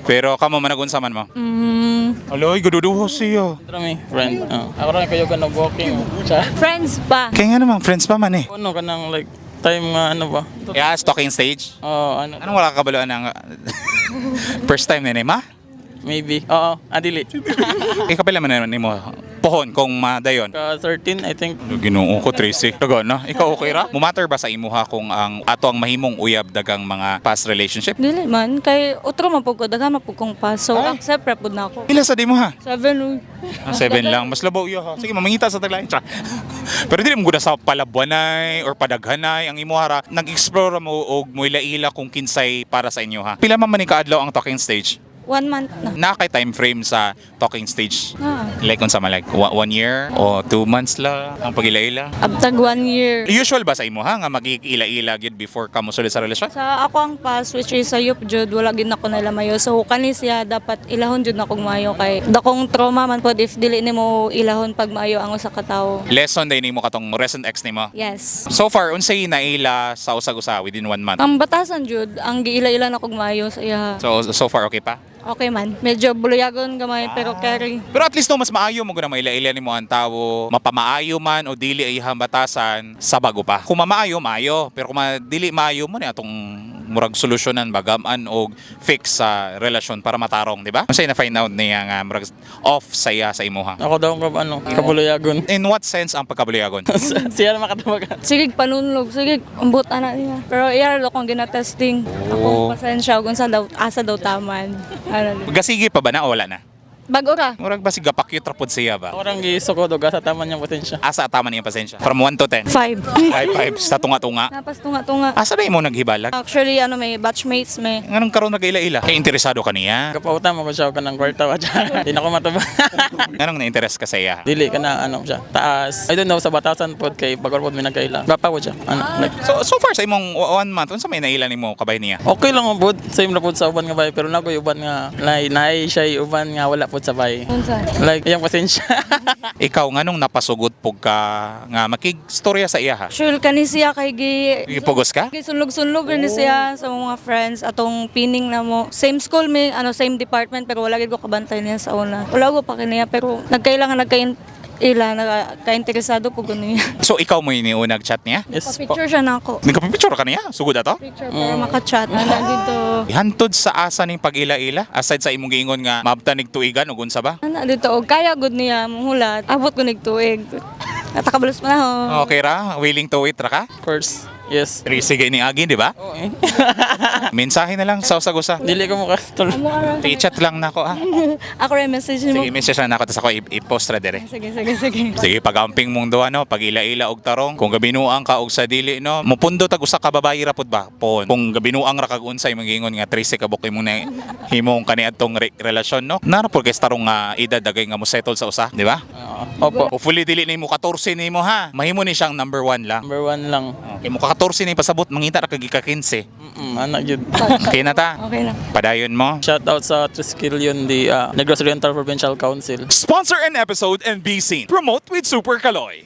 Pero kamo managunsa man mo. Aloy, gaduduho siya. Drami, friend. Ako rin kayo ka nag-walking. Siya. Friends pa. Kaya nga naman, friends pa man eh. Ano ka nang like, time nga ano ba? Kaya stalking stage. Ano. Anong wala ka kabaluan ng first time na ma? Maybe. Oo, adili. Ikapila man naman ni mo pohon kung madayon. Ka 13, I think. Ginoo ko Tracy. Taga na, ikaw okay ra? Mumatter ba sa imuha kung ang ato ang mahimong uyab dagang mga past relationship? Dili man. Kay utro man po ko. Daghan man po kong pass. So, Ay. accept ra po na ako. Pila sa di mo ha? 7 uy. 7 lang. Mas labaw iya ha. Sige, mamangita sa taglayan. Pero di mo guna sa palabuanay or padaghanay ang imuhara. Nag-explore mo og moila-ila kung kinsay para sa inyo ha. Pila man man ni kaadlaw ang talking stage? 1 month na. Nakay time frame sa talking stage. Ah. Like kung sa malag 1 year o 2 months la ang pagila-ila. Abtag 1 year. Usual ba sa imo ha nga magigila-ila gid before ka mosulod sa relasyon? Sa ako ang pass which is sa yup jud wala gid nako nila mayo. So kani siya dapat ilahon jud nako mayo kay dakong trauma man pod if dili nimo ilahon pag maayo ang usa ka tawo. Lesson day nimo katong recent ex nimo. Yes. So far unsay naila sa usag-usa within 1 month? Ang batasan jud ang giila-ila nako mayo sa iya. So far okay pa? Okay man. Medyo buluyagon gamay pero carry. Pero at least no mas maayo mo guna maila-ila nimo ang tawo, mapamaayo man o dili ay hambatasan sa bago pa. Kung mamaayo maayo, pero kung dili maayo mo ni atong murag solusyonan bagaman og fix sa relasyon para matarong, di ba? Unsay na find out niya nga murag off saya sa imuha. Ako daw ka kabulayagon. In what sense ang pagkabuliagon? Siya na makatawagan. Sige panunlog, sige umbot ana niya. Pero iyar do kong gina-testing. Oo. Ako pasensya kung sa daw asa daw taman. Ano. Gasigi pa ba na o wala na? Bago ra. Murag ba si gapakyut ra pod siya ba? Ako rin gisoko doga sa tama niyang potensya. Asa tama niyang pasensya? From 1 to 10? 5. 5 sa tunga-tunga. Napas tunga-tunga. Asa na imo naghibalag? Actually, ano may batchmates may. Nganong karon nagaila-ila? Kay interesado ka niya? Kapauta mo ko siya ka ng kwarta wa dyan. Hindi na ko mataba. Nganong na-interest ka sa iya? Dili ka na ano siya. Taas. I don't know sa batasan pod kay bagor pod may nagkaila. Gapa ko siya. Ano, like, So far sa imong 1 month, unsa may naila nimo kabay niya? okay lang ang pod. Same na pod sa uban nga bay. Pero nakoy uban nga. Naay siya uban nga wala pod sa bay. Unsa? Like, iyang pasensya. Ikaw nganong napasugod pug ka nga makigstorya sa iya ha? Sure kani siya kay Gipugos ka? sunlog-sunlog rin siya sa mga friends atong pining na mo. Same school mi, ano same department pero wala gid ko kabantay niya sa una. Wala ko pa kaniya pero nagkailangan nagka-interesado po niya. So ikaw mo ini unag chat niya? Yes po. Picture siya na ako. Nagpa-picture ka niya? Sugod ato? Picture para maka-chat na dito. Hantod sa asa ning pag-ila-ila? Aside sa imong giingon nga mabtanig tuigan ug unsa ba? Ana dito og kaya gud niya muhulat. Abot ko nig tuig. Natakabalos pa na ho. Okay ra? Willing to wait ra ka? Of course. Yes. Sige ni Agin, di ba? Oo eh. Mensahe na lang sa usagusa. Dili ko mo katol. I-chat lang nako ah. Ako rin message mo. Sige, message na nako tas ako i-post ra dire. Sige. Sige, pagamping mong duha no, pag ila-ila og tarong, kung gabinuang ka og sa dili no, mupundo tag usa ka babayi ra pud ba? Pon. Kung gabinuang ra kag unsay mangingon nga 13 ka bukay mo na himong kaniadtong relasyon no. Nara pud kay tarong nga edad dagay nga mo settle sa usa, di ba? Opo. Hopefully dili nimo 14 nimo ha. Mahimo ni siyang number 1 lang. Number 1 lang. Okay, mo ka 14 ni pasabot mangita ra kag ika 15. Anak yun. Okay na ta. Okay lang. Padayon mo. Shout out sa Triskelion, the Negros Oriental Provincial Council. Sponsor an episode and be seen. Promote with Super Kaloy.